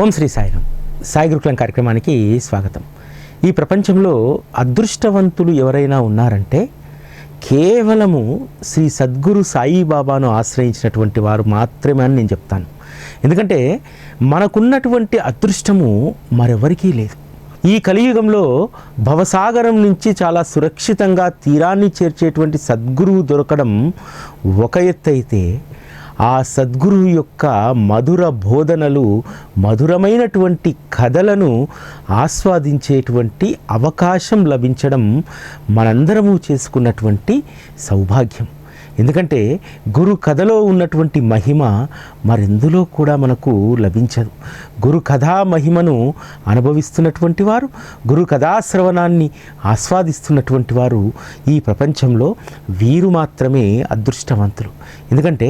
ఓం శ్రీ సాయిరాం. సాయి గురుకులం కార్యక్రమానికి స్వాగతం. ఈ ప్రపంచంలో అదృష్టవంతులు ఎవరైనా ఉన్నారంటే కేవలము శ్రీ సద్గురు సాయిబాబాను ఆశ్రయించినటువంటి వారు మాత్రమే అని నేను చెప్తాను. ఎందుకంటే మనకున్నటువంటి అదృష్టము మరెవరికీ లేదు. ఈ కలియుగంలో భవసాగరం నుంచి చాలా సురక్షితంగా తీరాన్ని చేర్చేటువంటి సద్గురువు దొరకడం ఒక ఎత్తు అయితే, ఆ సద్గురువు యొక్క మధుర బోధనలు, మధురమైనటువంటి కథలను ఆస్వాదించేటువంటి అవకాశం లభించడం మనందరము చేసుకున్నటువంటి సౌభాగ్యం. ఎందుకంటే గురు కథలో ఉన్నటువంటి మహిమ మరెందులో కూడా మనకు లభించదు. గురు కథా మహిమను అనుభవిస్తున్నటువంటి వారు, గురు కథాశ్రవణాన్ని ఆస్వాదిస్తున్నటువంటి వారు ఈ ప్రపంచంలో వీరు మాత్రమే అదృష్టవంతులు. ఎందుకంటే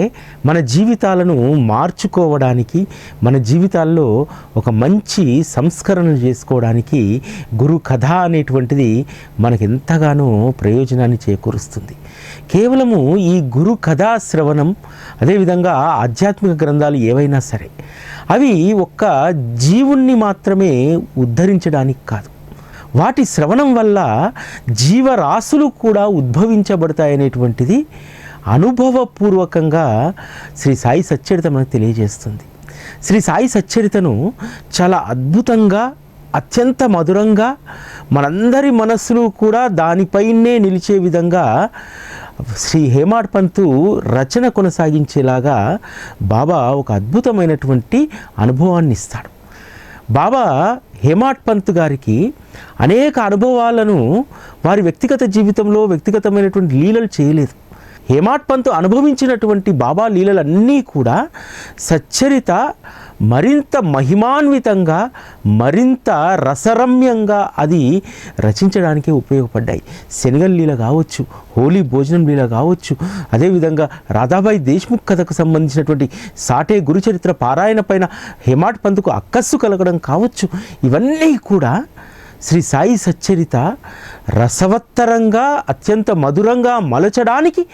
మన జీవితాలను మార్చుకోవడానికి, మన జీవితాల్లో ఒక మంచి సంస్కరణలు చేసుకోవడానికి గురు కథ అనేటువంటిది మనకు ఎంతగానో ప్రయోజనాన్ని చేకూరుస్తుంది. కేవలము ఈ గురు కథా శ్రవణం, అదేవిధంగా ఆధ్యాత్మిక గ్రంథాలు ఏవైనా సరే, అవి ఒక్క జీవుణ్ణి మాత్రమే ఉద్ధరించడానికి కాదు, వాటి శ్రవణం వల్ల జీవరాశులు కూడా ఉద్భవించబడతాయనేటువంటిది అనుభవపూర్వకంగా శ్రీ సాయి సచ్చరిత మనకు తెలియజేస్తుంది. శ్రీ సాయి సచ్చరితను చాలా అద్భుతంగా, అత్యంత మధురంగా, మనందరి మనస్సులు కూడా దానిపైనే నిలిచే విధంగా శ్రీ హేమాడ్ పంతు రచన కొనసాగించేలాగా బాబా ఒక అద్భుతమైనటువంటి అనుభవాన్ని ఇస్తాడు. బాబా హేమాడ్ పంత్ గారికి అనేక అనుభవాలను వారి వ్యక్తిగత జీవితంలో వ్యక్తిగతమైనటువంటి లీలలు చేయలేదు. హేమాడ్ పంత్ అనుభవించినటువంటి బాబా లీలలన్నీ కూడా సచ్చరిత మరింత మహిమాన్వితంగా, మరింత రసరమ్యంగా అది రచించడానికి ఉపయోగపడ్డాయి. శనగల్ లీల కావచ్చు, హోలీ భోజనం లీల కావచ్చు, అదేవిధంగా రాధాబాయి దేశ్ముఖ్ కథకు సంబంధించినటువంటి సాటే గురుచరిత్ర పారాయణ పైన హేమాడ్ పంత్కు అక్కస్సు కలగడం కావచ్చు, ఇవన్నీ కూడా శ్రీ సాయి సచ్చరిత రసవత్తరంగా, అత్యంత మధురంగా మలచడానికి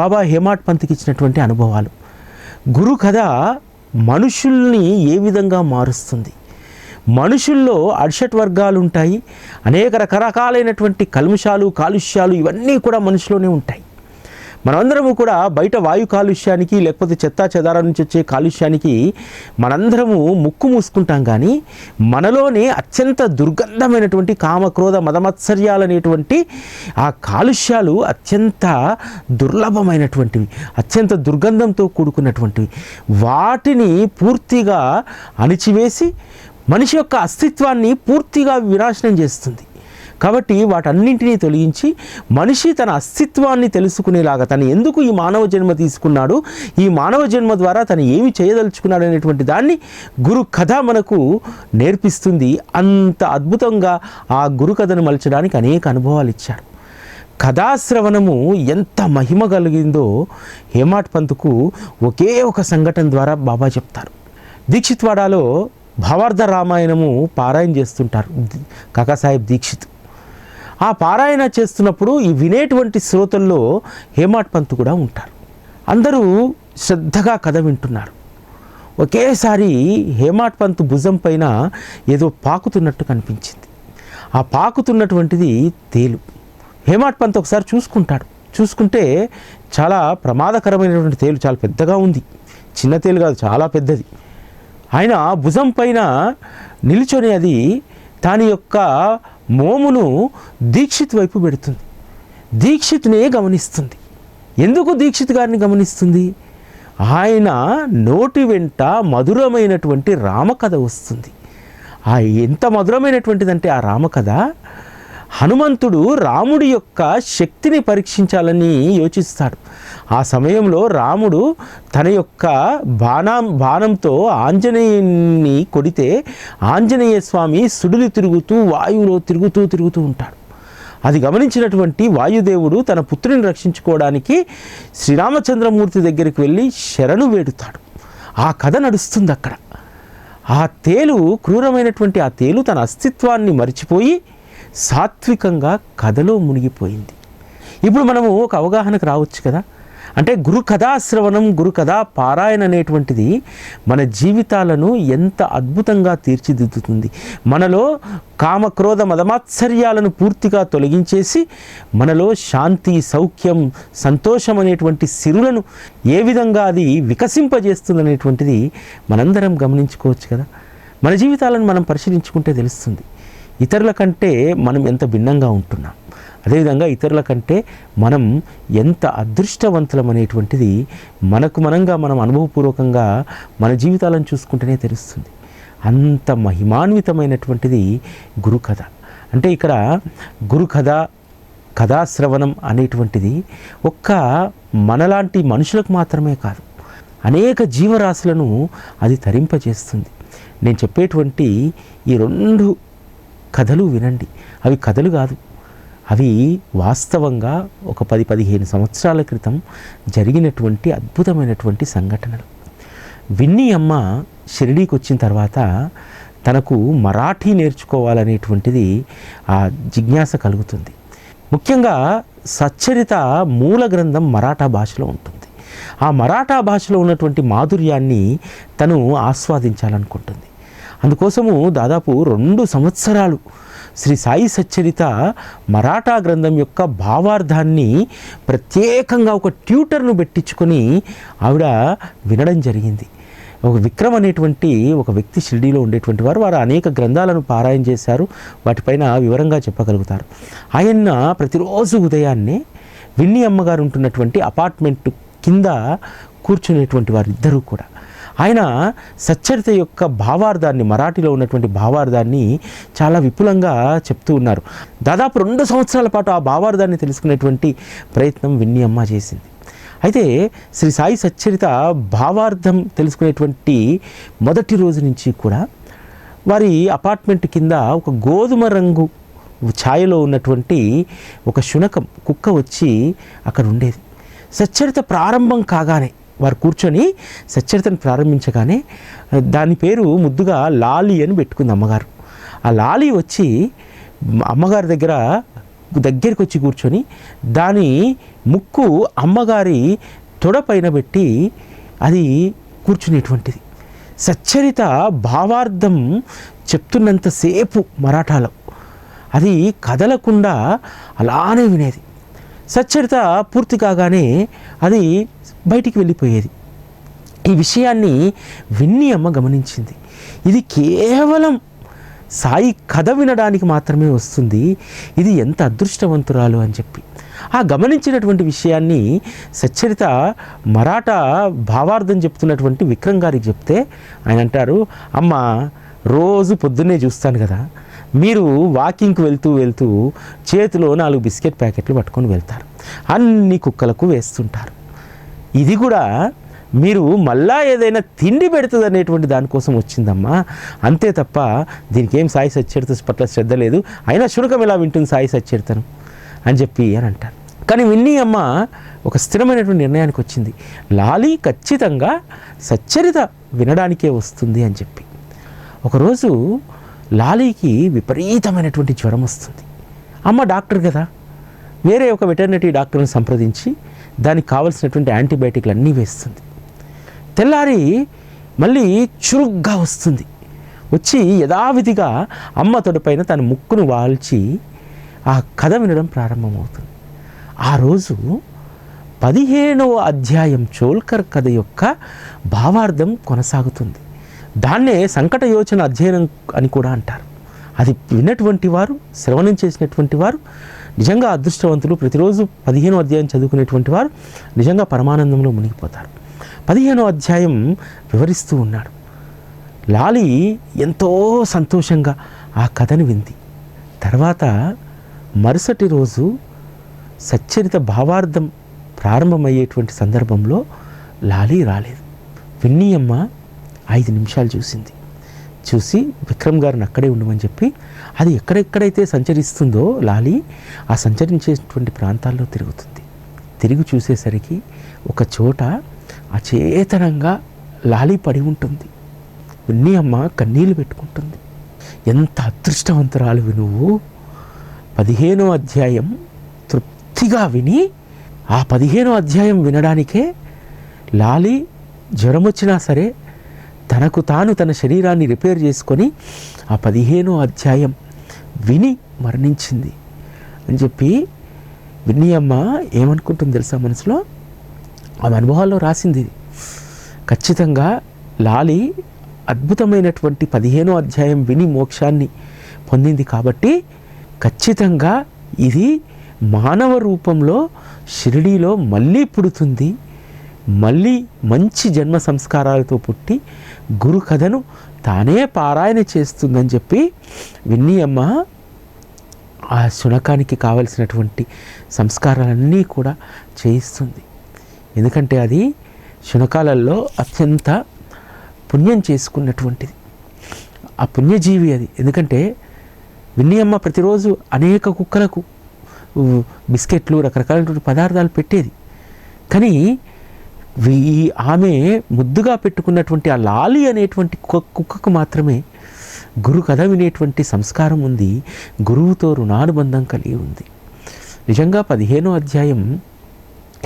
బాబా హేమాడ్ పంత్కి ఇచ్చినటువంటి అనుభవాలు. గురు కథ మనుషుల్ని ఏ విధంగా మారుస్తుంది? మనుషుల్లో అడ్షట్ వర్గాలు ఉంటాయి, అనేక రకరకాలైనటువంటి కల్ముషాలు, కాలుష్యాలు ఇవన్నీ కూడా మనిషిలోనే ఉంటాయి. మనమందరము కూడా బయట వాయు కాలుష్యానికి, లేకపోతే చెత్తా చెదారం నుంచి వచ్చే కాలుష్యానికి మనందరము ముక్కు మూసుకుంటాం. కానీ మనలోనే అత్యంత దుర్గంధమైనటువంటి కామక్రోధ మదమత్సర్యాలు అనేటువంటి ఆ కాలుష్యాలు అత్యంత దుర్లభమైనటువంటివి, అత్యంత దుర్గంధంతో కూడుకున్నటువంటివి. వాటిని పూర్తిగా అణిచివేసి మనిషి యొక్క అస్తిత్వాన్ని పూర్తిగా వినాశనం చేస్తుంది. కాబట్టి వాటన్నింటినీ తొలగించి మనిషి తన అస్తిత్వాన్ని తెలుసుకునేలాగా, తను ఎందుకు ఈ మానవ జన్మ తీసుకున్నాడు, ఈ మానవ జన్మ ద్వారా తను ఏమి చేయదలుచుకున్నాడు అనేటువంటి దాన్ని గురు కథ మనకు నేర్పిస్తుంది. అంత అద్భుతంగా ఆ గురు కథను మలచడానికి అనేక అనుభవాలు ఇచ్చారు. కథాశ్రవణము ఎంత మహిమ కలిగిందో హేమాడ్ పంత్కు ఒకే ఒక సంఘటన ద్వారా బాబా చెప్తారు. దీక్షిత్వాడాలో భావార్థ రామాయణము పారాయణ చేస్తుంటారు కాకాసాహెబ్ దీక్షిత్. ఆ పారాయణ చేస్తున్నప్పుడు ఈ వినేటువంటి శ్రోతల్లో హేమాడ్ పంత్ కూడా ఉంటారు. అందరూ శ్రద్ధగా కథ వింటున్నారు. ఒకేసారి హేమాడ్ పంత్ భుజం పైన ఏదో పాకుతున్నట్టు కనిపించింది. ఆ పాకుతున్నటువంటిది తేలు. హేమాడ్ పంత్ ఒకసారి చూసుకుంటే చాలా ప్రమాదకరమైనటువంటి తేలు, చాలా పెద్దగా ఉంది. చిన్న తేలు కాదు, చాలా పెద్దది. ఆయన భుజం పైన నిల్చొని అది దాని యొక్క మోమును దీక్షిత్ వైపు పెడుతుంది. దీక్షిత్నే గమనిస్తుంది. ఎందుకు దీక్షిత్ గారిని గమనిస్తుంది? ఆయన నోటి వెంట మధురమైనటువంటి రామకథ వస్తుంది. ఎంత మధురమైనటువంటిదంటే ఆ రామకథ, హనుమంతుడు రాముడి యొక్క శక్తిని పరీక్షించాలని యోచిస్తాడు. ఆ సమయంలో రాముడు తన యొక్క బాణంతో ఆంజనేయుని కొడితే ఆంజనేయ స్వామి సుడులు తిరుగుతూ వాయువులో తిరుగుతూ ఉంటాడు. అది గమనించినటువంటి వాయుదేవుడు తన పుత్రుని రక్షించుకోవడానికి శ్రీరామచంద్రమూర్తి దగ్గరికి వెళ్ళి శరణు వేడుతాడు. ఆ కథ నడుస్తుంది అక్కడ. ఆ తేలు, క్రూరమైనటువంటి ఆ తేలు తన అస్తిత్వాన్ని మరిచిపోయి సాత్వికంగా కథలో మునిగిపోయింది. ఇప్పుడు మనము ఒక అవగాహనకు రావచ్చు కదా. అంటే గురు కథాశ్రవణం, గురు కథా పారాయణ అనేటువంటిది మన జీవితాలను ఎంత అద్భుతంగా తీర్చిదిద్దుతుంది. మనలో కామక్రోధ మదమాత్సర్యాలను పూర్తిగా తొలగించేసి మనలో శాంతి, సౌఖ్యం, సంతోషం అనేటువంటి సిరులను ఏ విధంగా అది వికసింపజేస్తుంది అనేటువంటిది మనందరం గమనించుకోవచ్చు కదా. మన జీవితాలను మనం పరిశీలించుకుంటే తెలుస్తుంది ఇతరుల కంటే మనం ఎంత భిన్నంగా ఉంటున్నాం, అదేవిధంగా ఇతరుల కంటే మనం ఎంత అదృష్టవంతులం అనేటువంటిది మనకు మనంగా మనం అనుభవపూర్వకంగా మన జీవితాలను చూసుకుంటేనే తెలుస్తుంది. అంత మహిమాన్వితమైనటువంటిది గురుకథ. అంటే ఇక్కడ గురుకథ, కథాశ్రవణం అనేటువంటిది ఒక్క మనలాంటి మనుషులకు మాత్రమే కాదు, అనేక జీవరాశులను అది తరింపజేస్తుంది. నేను చెప్పేటువంటి ఈ 2 కథలు వినండి. అవి కథలు కాదు, అవి వాస్తవంగా ఒక 10-15 సంవత్సరాల క్రితం జరిగినటువంటి అద్భుతమైనటువంటి సంఘటనలు. విన్నీ అమ్మ షిరిడీకి వచ్చిన తర్వాత తనకు మరాఠీ నేర్చుకోవాలనేటువంటిది ఆ జిజ్ఞాస కలుగుతుంది. ముఖ్యంగా సచ్చరిత మూల గ్రంథం మరాఠా భాషలో ఉంటుంది. ఆ మరాఠా భాషలో ఉన్నటువంటి మాధుర్యాన్ని తను ఆస్వాదించాలనుకుంటుంది. అందుకోసము దాదాపు 2 సంవత్సరాలు శ్రీ సాయి సచ్చరిత మరాఠా గ్రంథం యొక్క భావార్థాన్ని ప్రత్యేకంగా ఒక ట్యూటర్ను పెట్టించుకొని ఆవిడ వినడం జరిగింది. ఒక విక్రమ్ అనేటువంటి ఒక వ్యక్తి షిరిడీలో ఉండేటువంటి వారు అనేక గ్రంథాలను పారాయణ చేశారు, వాటిపైన వివరంగా చెప్పగలుగుతారు. ఆయన ప్రతిరోజు ఉదయాన్నే విన్నీ అమ్మగారు ఉంటున్నటువంటి అపార్ట్మెంట్ కింద కూర్చునేటువంటి వారు ఇద్దరూ కూడా. ఆయన సచ్చరిత యొక్క భావార్థాన్ని, మరాఠీలో ఉన్నటువంటి భావార్థాన్ని చాలా విపులంగా చెప్తూ ఉన్నారు. దాదాపు 2 సంవత్సరాల పాటు ఆ భావార్థాన్ని తెలుసుకునేటువంటి ప్రయత్నం విన్నీ అమ్మ చేసింది. అయితే శ్రీ సాయి సచ్చరిత భావార్థం తెలుసుకునేటువంటి మొదటి రోజు నుంచి కూడా వారి అపార్ట్మెంట్ కింద ఒక గోధుమ రంగు ఛాయలో ఉన్నటువంటి ఒక శునకం, కుక్క వచ్చి అక్కడ ఉండేది. సచ్చరిత ప్రారంభం కాగానే వారు కూర్చొని సచ్చరితను ప్రారంభించగానే దాని పేరు ముద్దుగా లాలి అని పెట్టుకుంది అమ్మగారు. ఆ లాలి వచ్చి అమ్మగారి దగ్గరికి వచ్చి కూర్చొని దాని ముక్కు అమ్మగారి తొడ పైన పెట్టి అది కూర్చునేటువంటిది. సచ్చరిత భావార్థం చెప్తున్నంతసేపు మరాఠాలో అది కదలకుండా అలానే వినేది. సచ్చరిత పూర్తి కాగానే అది బయటికి వెళ్ళిపోయేది. ఈ విషయాన్ని విన్నీ అమ్మ గమనించింది. ఇది కేవలం సాయి కథ వినడానికి మాత్రమే వస్తుంది, ఇది ఎంత అదృష్టవంతురాలు అని చెప్పి ఆ గమనించినటువంటి విషయాన్ని సచ్చరిత మరాఠా భావార్థం చెప్తున్నటువంటి విక్రమ్ గారికి చెప్తే ఆయన అంటారు, అమ్మ రోజు పొద్దున్నే చూస్తాను కదా, మీరు వాకింగ్కి వెళ్తూ చేతిలో 4 బిస్కెట్ ప్యాకెట్లు పట్టుకొని వెళ్తారు, అన్ని కుక్కలకు వేస్తుంటారు. ఇది కూడా మీరు మళ్ళా ఏదైనా తిండి పెడుతుంది అనేటువంటి దానికోసం వచ్చిందమ్మా, అంతే తప్ప దీనికి ఏం సాయి సచ్చరిత పట్ల శ్రద్ధ లేదు, అయినా శునకం ఎలా వింటుంది సాయి సచ్చరితను అని చెప్పి అని అంటారు. కానీ విన్నీ అమ్మ ఒక స్థిరమైనటువంటి నిర్ణయానికి వచ్చింది, లాలి ఖచ్చితంగా సచ్చరిత వినడానికే వస్తుంది అని చెప్పి. ఒకరోజు లాలీకి విపరీతమైనటువంటి జ్వరం వస్తుంది. అమ్మ డాక్టర్ కదా, వేరే ఒక వెటర్నరీ డాక్టర్ని సంప్రదించి దానికి కావలసినటువంటి యాంటీబయాటిక్లు అన్నీ వేస్తుంది. తెల్లారి మళ్ళీ చురుగ్గా వస్తుంది, వచ్చి యథావిధిగా అమ్మ తొడపైన తన ముక్కును వాల్చి ఆ కథ వినడం ప్రారంభమవుతుంది. ఆ రోజు 15వ అధ్యాయం చోల్కర్ కథ యొక్క భావార్థం కొనసాగుతుంది. దాన్నే సంకట యోచన అధ్యయనం అని కూడా అంటారు. అది విన్నటువంటి వారు, శ్రవణం చేసినటువంటి వారు నిజంగా అదృష్టవంతులు. ప్రతిరోజు 15వ అధ్యాయం చదువుకునేటువంటి వారు నిజంగా పరమానందంలో మునిగిపోతారు. 15వ అధ్యాయం వివరిస్తూ ఉన్నాడు. లాలి ఎంతో సంతోషంగా ఆ కథను వింది. తర్వాత మరుసటి రోజు సచ్చరిత భావార్థం ప్రారంభమయ్యేటువంటి సందర్భంలో లాలి రాలేదు. విన్నీ అమ్మ 5 నిమిషాలు చూసి విక్రమ్ గారిని అక్కడే ఉండమని చెప్పి అది ఎక్కడెక్కడైతే సంచరిస్తుందో లాలి ఆ సంచరించేటువంటి ప్రాంతాల్లో తిరుగుతుంది. తిరిగి చూసేసరికి ఒక చోట అచేతనంగా లాలి పడి ఉంటుంది. విన్నీ అమ్మ కన్నీళ్ళు పెట్టుకుంటుంది. ఎంత అదృష్టవంతురాలివి నువ్వు, 15వ అధ్యాయం తృప్తిగా విని ఆ 15వ అధ్యాయం వినడానికే లాలి జ్వరం వచ్చినా సరే తనకు తాను తన శరీరాన్ని రిపేర్ చేసుకొని ఆ 15వ అధ్యాయం విని మరణించింది అని చెప్పి విన్నీ అమ్మ ఏమనుకుంటుంది తెలుసా మనసులో? ఆమె అనుభవాల్లో రాసింది. ఖచ్చితంగా లాలి అద్భుతమైనటువంటి 15వ అధ్యాయం విని మోక్షాన్ని పొందింది కాబట్టి ఖచ్చితంగా ఇది మానవ రూపంలో షిరిడీలో మళ్ళీ పుడుతుంది, మళ్ళీ మంచి జన్మ సంస్కారాలతో పుట్టి గురు కథను తానే పారాయణ చేస్తుందని చెప్పి విన్నీ అమ్మ ఆ శునకానికి కావలసినటువంటి సంస్కారాలన్నీ కూడా చేయిస్తుంది. ఎందుకంటే అది శునకాలలో అత్యంత పుణ్యం చేసుకున్నటువంటిది, ఆ పుణ్యజీవి అది. ఎందుకంటే విన్నీ అమ్మ ప్రతిరోజు అనేక కుక్కలకు బిస్కెట్లు రకరకాలైనటువంటి పదార్థాలు పెట్టేది. కానీ ఆమె ముద్దుగా పెట్టుకున్నటువంటి ఆ లాలి అనేటువంటి కుక్కకు మాత్రమే గురు కథ వినేటువంటి సంస్కారం ఉంది, గురువుతో రుణానుబంధం కలిగి ఉంది. నిజంగా 15వ అధ్యాయం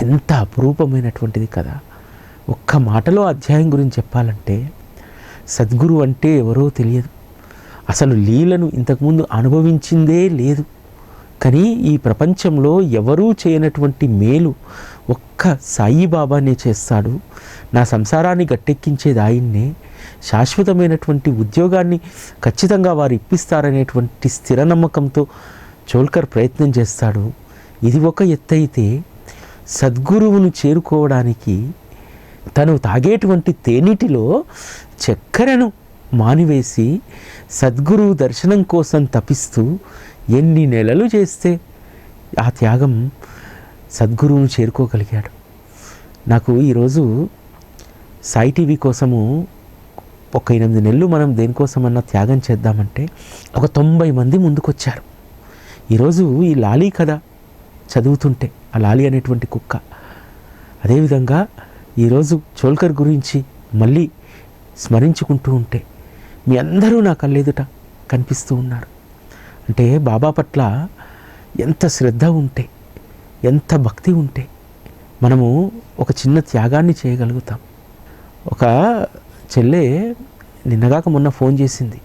ఎంత అపురూపమైనటువంటిది కదా. ఒక్క మాటలో అధ్యాయం గురించి చెప్పాలంటే సద్గురు అంటే ఎవరో తెలియదు, అసలు లీలను ఇంతకుముందు అనుభవించిందే లేదు. కానీ ఈ ప్రపంచంలో ఎవరూ చేయనటువంటి మేలు ఒక్క సాయిబాబానే చేస్తాడు. నా సంసారాన్ని గట్టెక్కించేది ఆయన్నే, శాశ్వతమైనటువంటి ఉద్యోగాన్ని ఖచ్చితంగా వారు ఇప్పిస్తారనేటువంటి స్థిర నమ్మకంతో చోల్కర్ ప్రయత్నం చేస్తాడు. ఇది ఒక ఎత్తైతే సద్గురువును చేరుకోవడానికి తను తాగేటువంటి తేనీటిలో చక్కెరను మానివేసి సద్గురువు దర్శనం కోసం తపిస్తూ ఎన్ని నెలలు చేస్తే ఆ త్యాగం సద్గురువును చేరుకోగలిగాడు. నాకు ఈరోజు సాయి టీవీ కోసము ఒక 8 నెలలు మనం దేనికోసమన్నా త్యాగం చేద్దామంటే ఒక 90 మంది ముందుకొచ్చారు. ఈరోజు ఈ లాలీ కథ చదువుతుంటే, ఆ లాలి అనేటువంటి కుక్క, అదేవిధంగా ఈరోజు చోల్కర్ గురించి మళ్ళీ స్మరించుకుంటూ ఉంటే మీ అందరూ నా కళ్ళెదుట కనిపిస్తూ ఉన్నారు. అంటే బాబా పట్ల ఎంత శ్రద్ధ ఉంటే, ఎంత భక్తి ఉంటే మనము ఒక చిన్న త్యాగాన్ని చేయగలుగుతాం. ఒక చెల్లె నిన్నగాక మొన్న ఫోన్ చేసింది,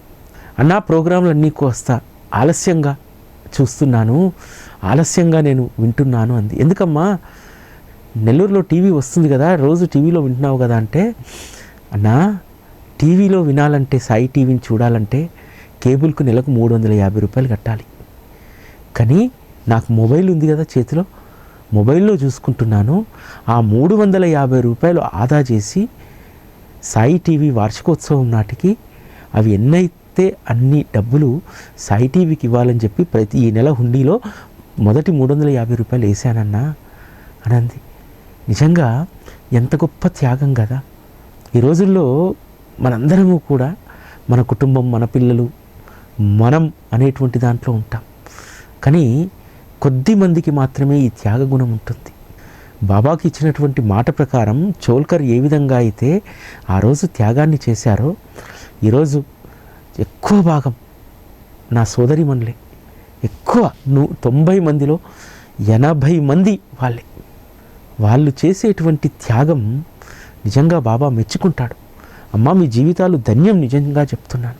అన్నా ప్రోగ్రాంలన్నీ వస్తా, ఆలస్యంగా చూస్తున్నాను, ఆలస్యంగా నేను వింటున్నాను అంది. ఎందుకమ్మా, నెల్లూరులో టీవీ వస్తుంది కదా, రోజు టీవీలో వింటున్నావు కదా అంటే, అన్నా టీవీలో వినాలంటే, సాయి టీవీని చూడాలంటే కేబుల్కు నెలకు 350 రూపాయలు కట్టాలి. కానీ నాకు మొబైల్ ఉంది కదా చేతిలో, మొబైల్లో చూసుకుంటున్నాను. ఆ 350 రూపాయలు ఆదా చేసి సాయి టీవీ వార్షికోత్సవం నాటికి అవి ఎన్నైతే అన్ని డబ్బులు సాయి టీవీకి ఇవ్వాలని చెప్పి ఈ నెల హుండీలో మొదటి 350 రూపాయలు వేసానన్నా అని అంది. నిజంగా ఎంత గొప్ప త్యాగం కదా. ఈ రోజుల్లో మనందరము కూడా మన కుటుంబం, మన పిల్లలు, మనం అనేటువంటి దాంట్లో ఉంటాం. కానీ కొద్ది మందికి మాత్రమే ఈ త్యాగ గుణం ఉంటుంది. బాబాకి ఇచ్చినటువంటి మాట ప్రకారం చోల్కర్ ఏ విధంగా అయితే ఆ రోజు త్యాగాన్ని చేశారో, ఈరోజు ఎక్కువ భాగం నా సోదరిమణులే, ఎక్కువ 90 మందిలో 80 మంది వాళ్ళే. వాళ్ళు చేసేటువంటి త్యాగం నిజంగా బాబా మెచ్చుకుంటాడు. అమ్మా మీ జీవితాలు ధన్యం, నిజంగా చెప్తున్నాను.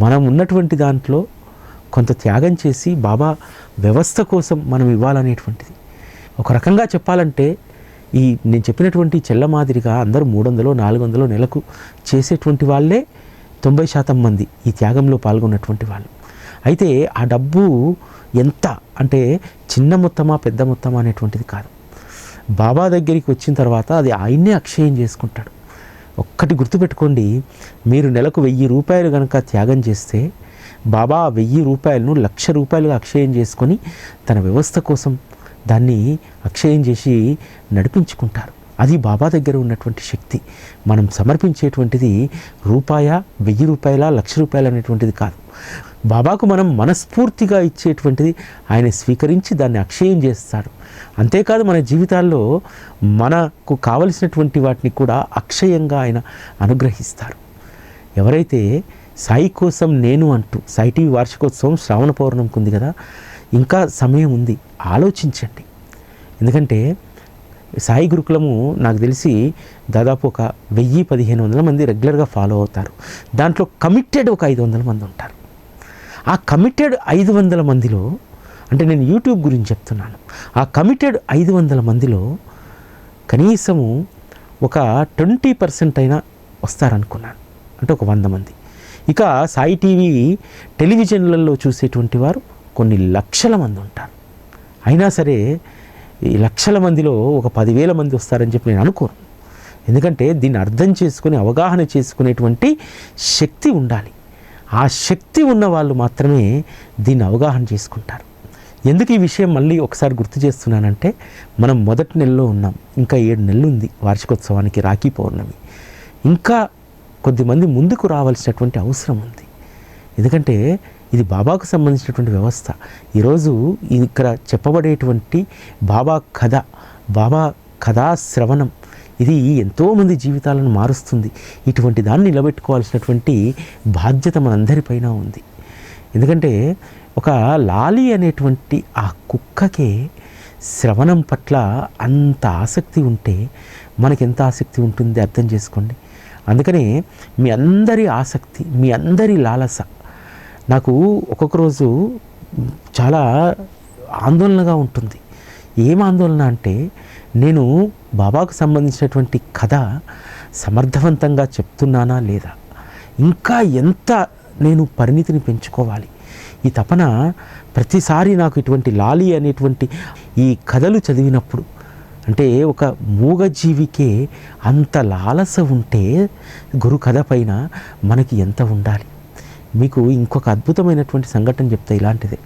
మనం ఉన్నటువంటి దాంట్లో కొంత త్యాగం చేసి బాబా వ్యవస్థ కోసం మనం ఇవ్వాలనేటువంటిది. ఒక రకంగా చెప్పాలంటే ఈ నేను చెప్పినటువంటి చెల్ల మాదిరిగా అందరూ 300, 400 నెలకు చేసేటువంటి వాళ్ళే 90% మంది ఈ త్యాగంలో పాల్గొన్నటువంటి వాళ్ళు. అయితే ఆ డబ్బు ఎంత అంటే చిన్న మొత్తమా పెద్ద మొత్తమా అనేటువంటిది కాదు. బాబా దగ్గరికి వచ్చిన తర్వాత అది ఆయన్నే అక్షయం చేసుకుంటాడు. ఒక్కటి గుర్తుపెట్టుకోండి, మీరు నెలకు 1000 రూపాయలు కనుక త్యాగం చేస్తే బాబా 1000 రూపాయలను 1,00,000 రూపాయలుగా అక్షయం చేసుకొని తన వ్యవస్థ కోసం దాన్ని అక్షయం చేసి నడిపించుకుంటారు. అది బాబా దగ్గర ఉన్నటువంటి శక్తి. మనం సమర్పించేటువంటిది రూపాయ, 1000 రూపాయల, 1,00,000 రూపాయలు అనేటువంటిది కాదు. బాబాకు మనం మనస్ఫూర్తిగా ఇచ్చేటువంటిది ఆయన స్వీకరించి దాన్ని అక్షయం చేస్తాడు. అంతేకాదు మన జీవితాల్లో మనకు కావలసినటువంటి వాటిని కూడా అక్షయంగా ఆయన అనుగ్రహిస్తారు. ఎవరైతే సాయి కోసం నేను అంటూ సాయి టీవీ వార్షికోత్సవం శ్రావణ పౌర్ణమికి ఉంది కదా, ఇంకా సమయం ఉంది, ఆలోచించండి. ఎందుకంటే సాయి గురుకులము నాకు తెలిసి దాదాపు ఒక 1000-1500 మంది రెగ్యులర్గా ఫాలో అవుతారు. దాంట్లో కమిటెడ్ ఒక 500 మంది ఉంటారు. ఆ కమిటెడ్ 500 మందిలో, అంటే నేను యూట్యూబ్ గురించి చెప్తున్నాను, ఆ కమిటెడ్ 500 మందిలో కనీసము ఒక 20% అయినా వస్తారనుకున్నాను. అంటే ఒక 100 మంది. ఇక సాయి టీవీ టెలివిజన్లలో చూసేటువంటి వారు కొన్ని లక్షల మంది ఉంటారు. అయినా సరే ఈ లక్షల మందిలో ఒక 10,000 మంది వస్తారని చెప్పి నేను అనుకోను. ఎందుకంటే దీన్ని అర్థం చేసుకుని అవగాహన చేసుకునేటువంటి శక్తి ఉండాలి. ఆ శక్తి ఉన్న వాళ్ళు మాత్రమే దీన్ని అవగాహన చేసుకుంటారు. ఎందుకు ఈ విషయం మళ్ళీ ఒకసారి గుర్తు చేస్తున్నానంటే, మనం మొదటి నెలలో ఉన్నాం, ఇంకా 7 నెలలు ఉంది వార్షికోత్సవానికి, రాఖీ పౌర్ణమి. ఇంకా కొద్దిమంది ముందుకు రావాల్సినటువంటి అవసరం ఉంది. ఎందుకంటే ఇది బాబాకు సంబంధించినటువంటి వ్యవస్థ. ఈరోజు ఇక్కడ చెప్పబడేటువంటి బాబా కథ, బాబా కథా శ్రవణం, ఇది ఎంతోమంది జీవితాలను మారుస్తుంది. ఇటువంటి దాన్ని నిలబెట్టుకోవాల్సినటువంటి బాధ్యత మనందరిపైన ఉంది. ఎందుకంటే ఒక లాలి అనేటువంటి ఆ కుక్కకే శ్రవణం పట్ల అంత ఆసక్తి ఉంటే మనకెంత ఆసక్తి ఉంటుంది అర్థం చేసుకోండి. అందుకనే మీ అందరి ఆసక్తి, మీ అందరి లాలస, నాకు ఒక్కొక్క రోజు చాలా ఆందోళనగా ఉంటుంది. ఏం ఆందోళన అంటే, నేను బాబాకు సంబంధించినటువంటి కథ సమర్థవంతంగా చెప్తున్నానా లేదా, ఇంకా ఎంత నేను పరిణితిని పెంచుకోవాలి. ఈ తపన ప్రతిసారి నాకు ఇటువంటి లాలి అనేటువంటి ఈ కథలు చదివినప్పుడు, అంటే ఒక మూగజీవికే అంత లాలస ఉంటే గురు కథ పైన మనకి ఎంత ఉండాలి. మీకు ఇంకొక అద్భుతమైనటువంటి సంఘటన చెప్తా. ఇలాంటిదే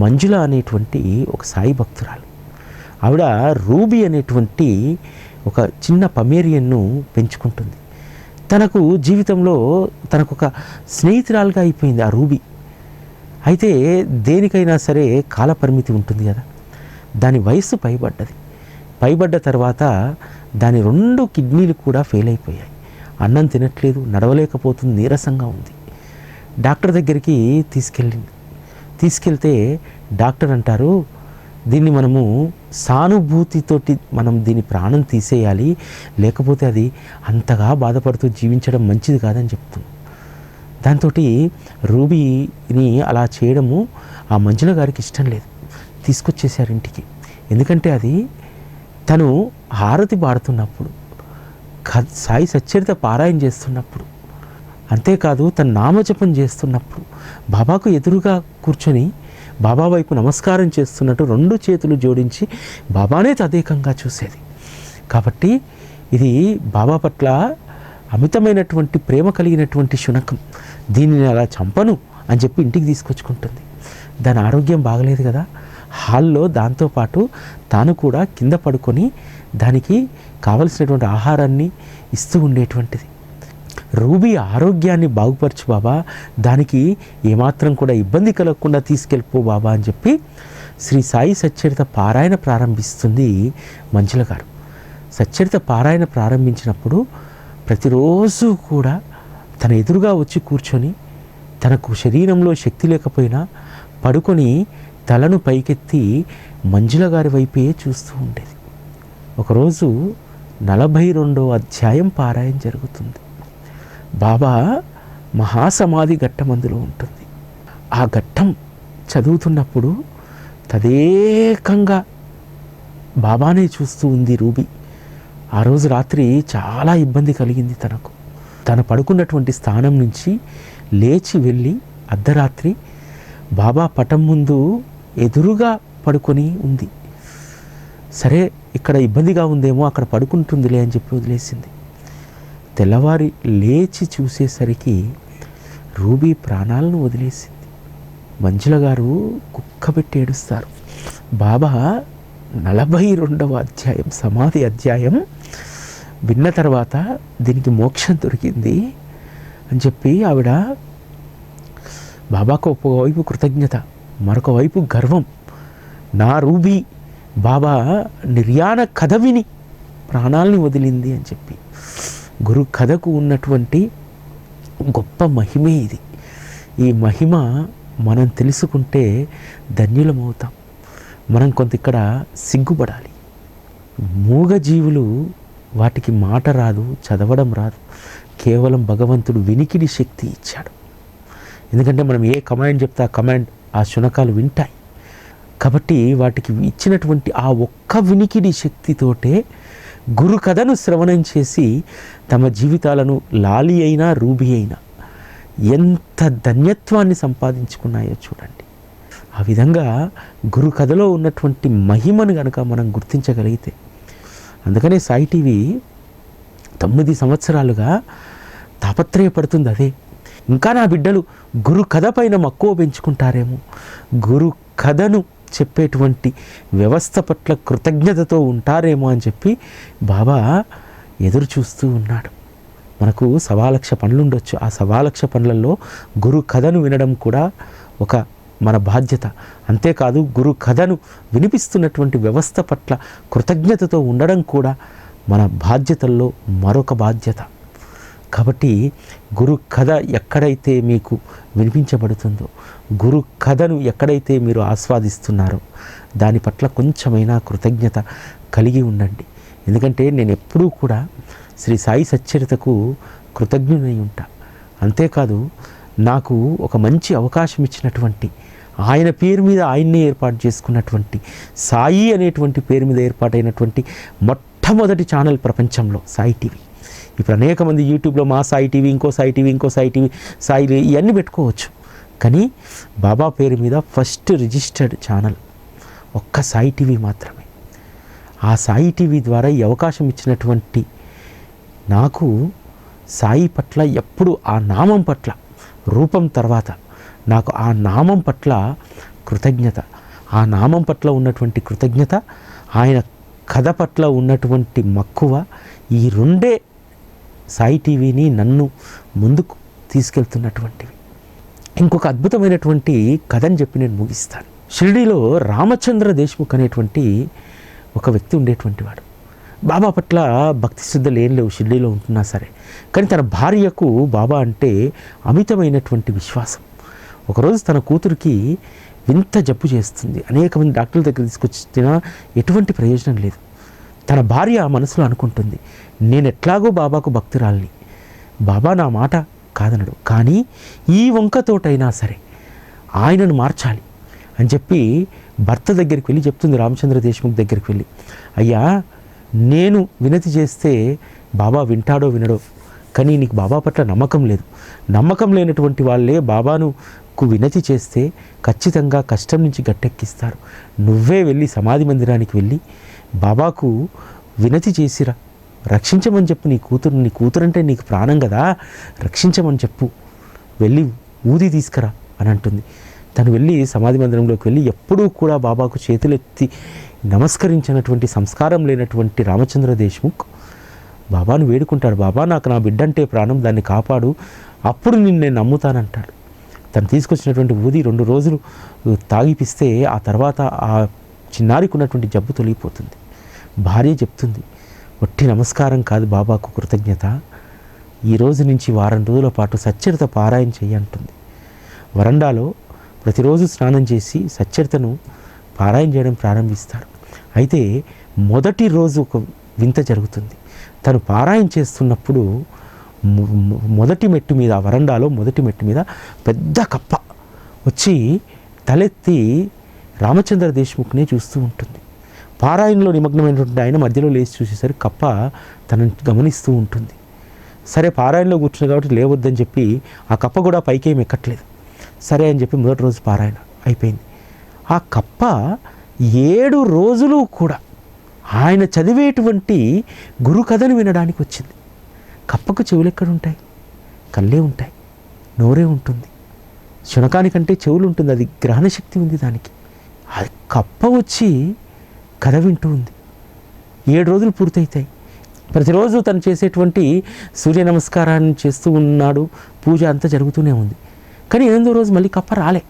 మంజుల అనేటువంటి ఒక సాయి భక్తురాలు. ఆవిడ రూబీ అనేటువంటి ఒక చిన్న పమేరియన్ను పెంచుకుంటుంది. తనకు జీవితంలో తనకొక స్నేహితురాలుగా అయిపోయింది ఆ రూబీ. అయితే దేనికైనా సరే కాలపరిమితి ఉంటుంది కదా. దాని వయస్సు పైబడ్డ తర్వాత దాని 2 కిడ్నీలు కూడా ఫెయిల్ అయిపోయాయి. అన్నం తినట్లేదు, నడవలేకపోతుంది, నీరసంగా ఉంది. డాక్టర్ దగ్గరికి తీసుకెళ్తే డాక్టర్ అంటారు, దీన్ని మనము సానుభూతితోటి మనం దీని ప్రాణం తీసేయాలి, లేకపోతే అది అంతగా బాధపడుతూ జీవించడం మంచిది కాదని చెప్తుంది. దాంతో రూబీని అలా చేయడము ఆ మంజుల గారికి ఇష్టం లేదు. తీసుకొచ్చేసారు ఇంటికి. ఎందుకంటే అది తను హారతి పాడుతున్నప్పుడు, సాయి సచ్చరిత పారాయణ చేస్తున్నప్పుడు, అంతేకాదు తన నామజపం చేస్తున్నప్పుడు బాబాకు ఎదురుగా కూర్చొని బాబా వైపు నమస్కారం చేస్తున్నట్టు 2 చేతులు జోడించి బాబానే తదేకంగా చూసేది. కాబట్టి ఇది బాబా పట్ల అమితమైనటువంటి ప్రేమ కలిగినటువంటి శునకం. దీనిని అలా చంపను అని చెప్పి ఇంటికి తీసుకొచ్చుకుంటుంది. దాని ఆరోగ్యం బాగలేదు కదా, హాల్లో దాంతోపాటు తాను కూడా కింద పడుకొని దానికి కావలసినటువంటి ఆహారాన్ని ఇస్తూ ఉండేటువంటిది. రూబీ ఆరోగ్యాన్ని బాగుపరచు బాబా, దానికి ఏమాత్రం కూడా ఇబ్బంది కలగకుండా తీసుకెళ్ళిపో బాబా అని చెప్పి శ్రీ సాయి సచ్చరిత పారాయణ ప్రారంభిస్తుంది మంజుల గారు. సచ్చరిత పారాయణ ప్రారంభించినప్పుడు ప్రతిరోజు కూడా తన ఎదురుగా వచ్చి కూర్చొని, తనకు శరీరంలో శక్తి లేకపోయినా పడుకొని తలను పైకెత్తి మంజుల గారి వైపే చూస్తూ ఉండేది. ఒకరోజు 42వ అధ్యాయం పారాయణ జరుగుతుంది. బాబా మహాసమాధి ఘట్టమందులో ఉంటుంది. ఆ ఘట్టం చదువుతున్నప్పుడు తదేకంగా బాబానే చూస్తూ ఉంది రూబీ. ఆ రోజు రాత్రి చాలా ఇబ్బంది కలిగింది తనకు. తను పడుకున్నటువంటి స్థానం నుంచి లేచి వెళ్ళి అర్ధరాత్రి బాబా పటం ముందు ఎదురుగా పడుకొని ఉంది. సరే, ఇక్కడ ఇబ్బందిగా ఉందేమో, అక్కడ పడుకుంటుందిలే అని చెప్పి వదిలేసింది. తెల్లవారి లేచి చూసేసరికి రూబీ ప్రాణాలను వదిలేసింది. మంజుల గారు కుక్కబెట్టి ఏడుస్తారు. బాబా 42వ అధ్యాయం సమాధి అధ్యాయం విన్న తర్వాత దీనికి మోక్షం దొరికింది అని చెప్పి ఆవిడ బాబాకు ఒకవైపు కృతజ్ఞత, మరొక వైపు గర్వం. నా రూబీ బాబా నిర్యాణ కథ విని ప్రాణాలని వదిలింది అని చెప్పి. గురు కథకు ఉన్నటువంటి గొప్ప మహిమే ఇది. ఈ మహిమ మనం తెలుసుకుంటే ధన్యులమవుతాం. మనం కొంత ఇక్కడ సిగ్గుపడాలి. మూగజీవులు వాటికి మాట రాదు, చదవడం రాదు. కేవలం భగవంతుడు వినికిడి శక్తి ఇచ్చాడు. ఎందుకంటే మనం ఏ కమాండ్ చెప్తే ఆ కమాండ్ ఆ శునకాలు వింటాయి. కాబట్టి వాటికి ఇచ్చినటువంటి ఆ ఒక్క వినికిడి శక్తితోటే గురు కథను శ్రవణం చేసి తమ జీవితాలను లాలి అయినా రూబీ అయినా ఎంత ధన్యత్వాన్ని సంపాదించుకున్నాయో చూడండి. ఆ విధంగా గురు కథలో ఉన్నటువంటి మహిమను కనుక మనం గుర్తించగలిగితే, అందుకనే సాయి టీవీ 9 సంవత్సరాలుగా తాపత్రయపడుతుంది అదే. ఇంకా నా బిడ్డలు గురు కథ పైన మక్కువ పెంచుకుంటారేమో, గురు కథను చెప్పేటువంటి వ్యవస్థ పట్ల కృతజ్ఞతతో ఉంటారేమో అని చెప్పి బాబా ఎదురు చూస్తూ ఉన్నాడు. మనకు 1,00,000 పనులు ఉండొచ్చు. ఆ 1,00,000 పనులలో గురు కథను వినడం కూడా ఒక మన బాధ్యత. అంతేకాదు గురు కథను వినిపిస్తున్నటువంటి వ్యవస్థ పట్ల కృతజ్ఞతతో ఉండడం కూడా మన బాధ్యతల్లో మరొక బాధ్యత. కాబట్టి గురు కథ ఎక్కడైతే మీకు వినిపించబడుతుందో, గురు కథను ఎక్కడైతే మీరు ఆస్వాదిస్తున్నారో దాని పట్ల కొంచెమైనా కృతజ్ఞత కలిగి ఉండండి. ఎందుకంటే నేను ఎప్పుడూ కూడా శ్రీ సాయి సచ్చరితకు కృతజ్ఞునై ఉంటా. అంతేకాదు నాకు ఒక మంచి అవకాశం ఇచ్చినటువంటి, ఆయన పేరు మీద ఆయన్నే ఏర్పాటు చేసుకున్నటువంటి సాయి అనేటువంటి పేరు మీద ఏర్పాటైనటువంటి మొట్టమొదటి ఛానల్ ప్రపంచంలో సాయి టీవీ. ఇప్పుడు అనేక మంది యూట్యూబ్లో మా సాయి టీవీ, ఇంకో సాయి టీవీ, ఇంకో సాయి టీవీ, సాయి ఇవన్నీ పెట్టుకోవచ్చు. కానీ బాబా పేరు మీద ఫస్ట్ రిజిస్టర్డ్ ఛానల్ ఒక్క సాయి టీవీ మాత్రమే. ఆ సాయి టీవీ ద్వారా ఈ అవకాశం ఇచ్చినటువంటి నాకు సాయి పట్ల ఎప్పుడు ఆ నామం పట్ల, రూపం తర్వాత నాకు ఆ నామం పట్ల కృతజ్ఞత, ఆ నామం పట్ల ఉన్నటువంటి కృతజ్ఞత, ఆయన కథ పట్ల ఉన్నటువంటి మక్కువ, ఈ రెండే సాయి టీవీని నన్ను ముందుకు తీసుకెళ్తున్నటువంటివి. ఇంకొక అద్భుతమైనటువంటి కథని చెప్పి నేను ముగిస్తాను. షిరిడీలో రామచంద్ర దేశ్ముఖ్ అనేటువంటి ఒక వ్యక్తి ఉండేటువంటి వాడు. బాబా పట్ల భక్తి శ్రద్ధలు ఏం లేవు, షిరిడీలో ఉంటున్నా సరే. కానీ తన భార్యకు బాబా అంటే అమితమైనటువంటి విశ్వాసం. ఒకరోజు తన కూతురికి వింత జబ్బు చేస్తుంది. అనేక మంది డాక్టర్ల దగ్గర తీసుకొచ్చినా ఎటువంటి ప్రయోజనం లేదు. తన భార్య మనసులో అనుకుంటుంది, నేను ఎట్లాగో బాబాకు భక్తురాల్ని, బాబా నా మాట కాదనడు, కానీ ఈ వంకతోటైనా సరే ఆయనను మార్చాలి అని చెప్పి భర్త దగ్గరికి వెళ్ళి చెప్తుంది. రామచంద్ర దేశ్ముఖ్ దగ్గరికి వెళ్ళి, అయ్యా నేను వినతి చేస్తే బాబా వింటాడో వినడో, కానీ నీకు బాబా పట్ల నమ్మకం లేదు. నమ్మకం లేనటువంటి వాళ్ళే బాబానుకు వినతి చేస్తే ఖచ్చితంగా కష్టం నుంచి గట్టెక్కిస్తారు. నువ్వే వెళ్ళి సమాధి మందిరానికి వెళ్ళి బాబాకు వినతి చేసిరా, రక్షించమని చెప్పు నీ కూతురు అంటే నీకు ప్రాణం కదా, రక్షించమని చెప్పు, వెళ్ళి ఊది తీసుకురా అని అంటుంది. తను వెళ్ళి సమాధి మందిరంలోకి వెళ్ళి ఎప్పుడూ కూడా బాబాకు చేతులెత్తి నమస్కరించినటువంటి సంస్కారం లేనటువంటి రామచంద్ర దేశ్ముఖ్ బాబాను వేడుకుంటాడు. బాబా నాకు నా బిడ్డ అంటే ప్రాణం, దాన్ని కాపాడు, అప్పుడు నేను నమ్ముతానంటాడు. తను తీసుకొచ్చినటువంటి ఊది 2 రోజులు తాగిపిస్తే ఆ తర్వాత ఆ చిన్నారికి ఉన్నటువంటి జబ్బు తొలగిపోతుంది. భార్య చెప్తుంది, ఒట్టి నమస్కారం కాదు బాబాకు కృతజ్ఞత, ఈ రోజు నుంచి వారం రోజుల పాటు సచ్చరిత పారాయణ చెయ్యంటుంది. వరండాలో ప్రతిరోజు స్నానం చేసి సచ్చరితను పారాయణ చేయడం ప్రారంభిస్తాడు. అయితే మొదటి రోజు ఒక వింత జరుగుతుంది. తను పారాయణ చేస్తున్నప్పుడు మొదటి మెట్టు మీద, ఆ వరండాలో మొదటి మెట్టు మీద పెద్ద కప్ప వచ్చి తలెత్తి రామచంద్ర దేశ్ముఖ్నే చూస్తూ ఉంటుంది. పారాయణలో నిమగ్నమైనటువంటి ఆయన మధ్యలో లేచి చూసేసరికి కప్ప తనని గమనిస్తూ ఉంటుంది. సరే పారాయణలో కూర్చున్నా కాబట్టి లేవద్దని చెప్పి ఆ కప్ప కూడా పైకేం ఎక్కట్లేదు. సరే అని చెప్పి మొదటి రోజు పారాయణ అయిపోయింది. ఆ కప్ప 7 రోజులు కూడా ఆయన చదివేటువంటి గురు కథను వినడానికి వచ్చింది. కప్పకు చెవులు ఎక్కడుంటాయి? కళ్ళే ఉంటాయి, నోరే ఉంటుంది. శునకానికంటే చెవులు ఉంటుంది, అది గ్రహణ శక్తి ఉంది దానికి. ఆ కప్ప వచ్చి కథ వింటూ ఉంది. 7 రోజులు పూర్తయితాయి. ప్రతిరోజు తను చేసేటువంటి సూర్య నమస్కారాన్ని చేస్తూ ఉన్నాడు, పూజ అంతా జరుగుతూనే ఉంది. కానీ 8వ రోజు మళ్ళీ కప్ప రాలే.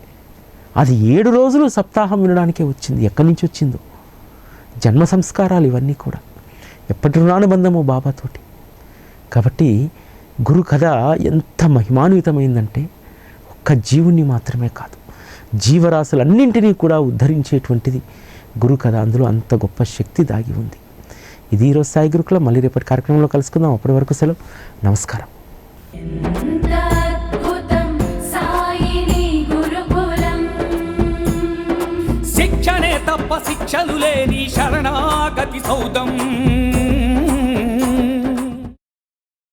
అది 7 రోజులు సప్తాహం వినడానికే వచ్చింది. ఎక్కడి నుంచి వచ్చిందో? జన్మ సంస్కారాలు ఇవన్నీ కూడా ఎప్పటి రుణానుబంధమో బాబాతోటి. కాబట్టి గురు కథ ఎంత మహిమాన్వితమైందంటే ఒక్క జీవుణ్ణి మాత్రమే కాదు, జీవరాశులన్నింటినీ కూడా ఉద్ధరించేటువంటిది గురు కథ. అందులో అంత గొప్ప శక్తి దాగి ఉంది. ఇది ఈరోజు సాయి గురుకులం. మళ్ళీ రేపటి కార్యక్రమంలో కలుసుకుందాం. అప్పటి వరకు సెలవు. నమస్కారం. శిక్షణే తప్ప శిక్షలు లేని శరణాగతి సౌదం.